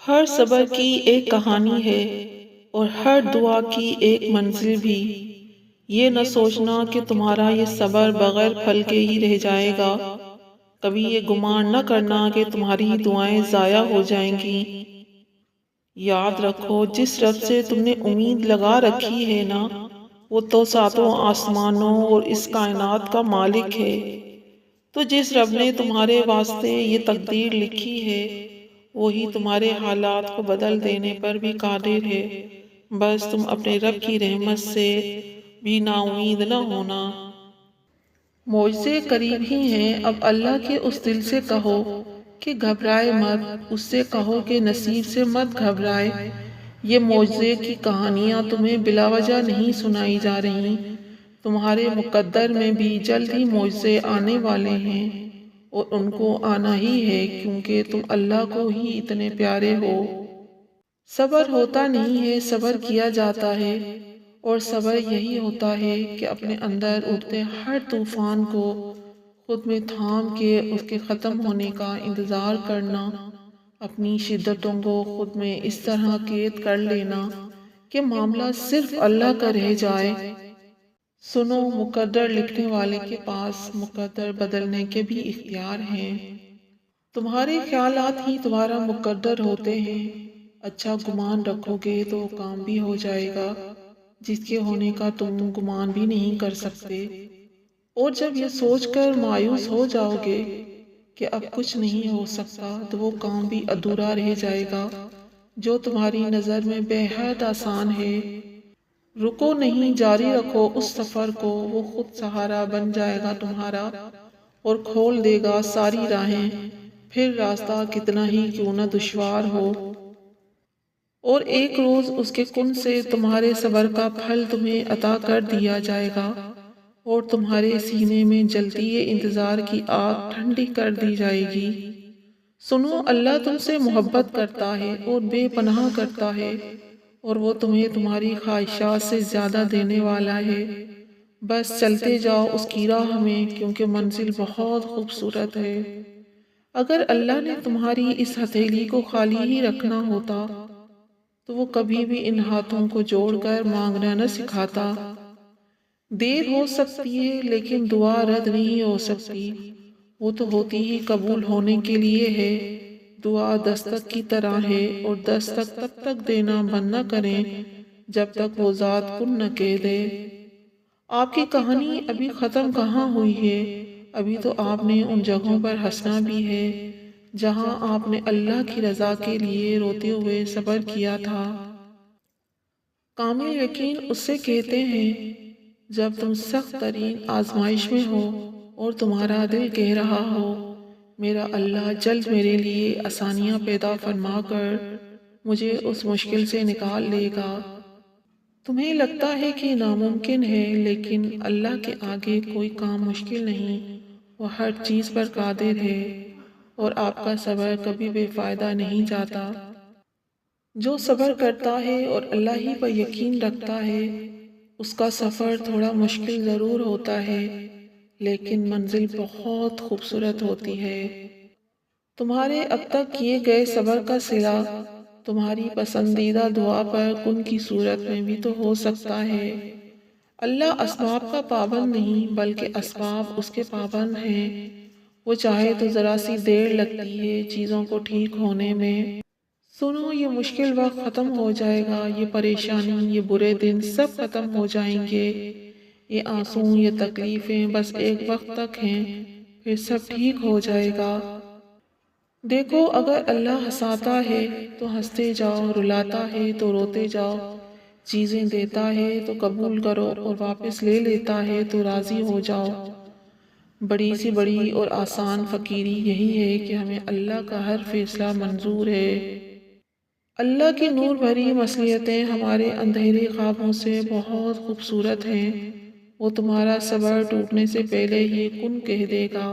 ہر صبر کی ایک کہانی ہے اور ہر دعا کی ایک منزل بھی۔ یہ نہ سوچنا کہ تمہارا یہ صبر بغیر پھل کے ہی رہ جائے گا۔ کبھی یہ گمان نہ کرنا کہ تمہاری دعائیں ضائع ہو جائیں گی۔ یاد رکھو، جس رب سے تم نے امید لگا رکھی ہے نا، وہ تو ساتوں آسمانوں اور اس کائنات کا مالک ہے۔ تو جس رب نے تمہارے واسطے یہ تقدیر لکھی ہے، وہی تمہارے حالات کو بدل دینے پر بھی قادر ہے۔ بس تم اپنے رب کی رحمت سے بھی نا امید نہ ہونا۔ معجزے قریب ہی ہیں، اب اللہ کے اس دل سے کہو کہ گھبرائے مت، اس سے کہو کہ نصیب سے مت گھبرائے۔ یہ معجزے کی کہانیاں تمہیں بلا وجہ نہیں سنائی جا رہی، تمہارے مقدر میں بھی جلد ہی معجزے آنے والے ہیں، اور ان کو آنا ہی ہے کیونکہ تم اللہ کو ہی اتنے پیارے ہو۔ صبر ہوتا نہیں ہے، صبر کیا جاتا ہے، اور صبر یہی ہوتا ہے کہ اپنے اندر اٹھتے ہر طوفان کو خود میں تھام کے اس کے ختم ہونے کا انتظار کرنا، اپنی شدتوں کو خود میں اس طرح قید کر لینا کہ معاملہ صرف اللہ کا رہ جائے۔ سنو، مقدر لکھنے والے کے پاس مقدر بدلنے کے بھی اختیار ہیں۔ تمہارے خیالات ہی تمہارا مقدر ہوتے ہیں۔ اچھا گمان رکھو گے تو وہ کام بھی ہو جائے گا جس کے ہونے کا تم گمان بھی نہیں کر سکتے، اور جب یہ سوچ کر مایوس ہو جاؤ گے کہ اب کچھ نہیں ہو سکتا، تو وہ کام بھی ادھورا رہ جائے گا جو تمہاری نظر میں بے حد آسان ہے۔ رکو نہیں، جاری رکھو اس سفر کو، وہ خود سہارا بن جائے گا تمہارا اور کھول دے گا ساری راہیں، پھر راستہ کتنا ہی کیوں نہ دشوار ہو۔ اور ایک روز اس کے کن سے تمہارے صبر کا پھل تمہیں عطا کر دیا جائے گا، اور تمہارے سینے میں جلتی انتظار کی آگ ٹھنڈی کر دی جائے گی۔ سنو، اللہ تم سے محبت کرتا ہے اور بے پناہ کرتا ہے، اور وہ تمہیں تمہاری خواہشات سے زیادہ دینے والا ہے۔ بس چلتے جاؤ اس کی راہ میں، کیونکہ منزل بہت خوبصورت ہے۔ اگر اللہ نے تمہاری اس ہتھیلی کو خالی ہی رکھنا ہوتا تو وہ کبھی بھی ان ہاتھوں کو جوڑ کر مانگنا نہ سکھاتا۔ دیر ہو سکتی ہے لیکن دعا رد نہیں ہو سکتی، وہ تو ہوتی ہی قبول ہونے کے لیے ہے۔ دعا دستک کی طرح ہے، اور دستک تب تک دینا بند نہ کریں جب تک وہ ذات کن نہ کہہ دے۔ آپ کی کہانی ابھی ختم کہاں ہوئی ہے، ابھی تو آپ نے ان جگہوں پر ہنسنا بھی ہے جہاں آپ نے اللہ کی رضا کے لیے روتے ہوئے صبر کیا تھا۔ کامل یقین اس سے کہتے ہیں جب تم سخت ترین آزمائش میں ہو اور تمہارا دل کہہ رہا ہو، میرا اللہ جلد میرے لیے آسانیاں پیدا فرما کر مجھے اس مشکل سے نکال لے گا۔ تمہیں لگتا ہے کہ ناممکن ہے، لیکن اللہ کے آگے کوئی کام مشکل نہیں، وہ ہر چیز پر قادر ہے، اور آپ کا صبر کبھی بے فائدہ نہیں جاتا۔ جو صبر کرتا ہے اور اللہ ہی پر یقین رکھتا ہے، اس کا سفر تھوڑا مشکل ضرور ہوتا ہے، لیکن منزل بہت خوبصورت ہوتی ہے۔ تمہارے اب تک کیے گئے صبر کا صلہ تمہاری پسندیدہ دعا پر کن کی صورت میں بھی تو ہو سکتا ہے۔ اللہ اسباب کا پابند نہیں، بلکہ اسباب اس کے پابند ہیں۔ وہ چاہے تو ذرا سی دیر لگتی ہے چیزوں کو ٹھیک ہونے میں۔ سنو، یہ مشکل وقت ختم ہو جائے گا، یہ پریشانی، یہ برے دن سب ختم ہو جائیں گے۔ یہ آنسو، یہ تکلیفیں بس ایک وقت تک ہیں، پھر سب ٹھیک ہو جائے گا۔ دیکھو، اگر اللہ ہنساتا ہے تو ہنستے جاؤ، رلاتا ہے تو روتے جاؤ، چیزیں دیتا ہے تو قبول کرو، اور واپس لے لیتا ہے تو راضی ہو جاؤ۔ بڑی سی بڑی اور آسان فقیری یہی ہے کہ ہمیں اللہ کا ہر فیصلہ منظور ہے۔ اللہ کی نور بھری مصلحتیں ہمارے اندھیرے خوابوں سے بہت خوبصورت ہیں۔ وہ تمہارا صبر ٹوٹنے سے پہلے ہی کن کہہ دے گا۔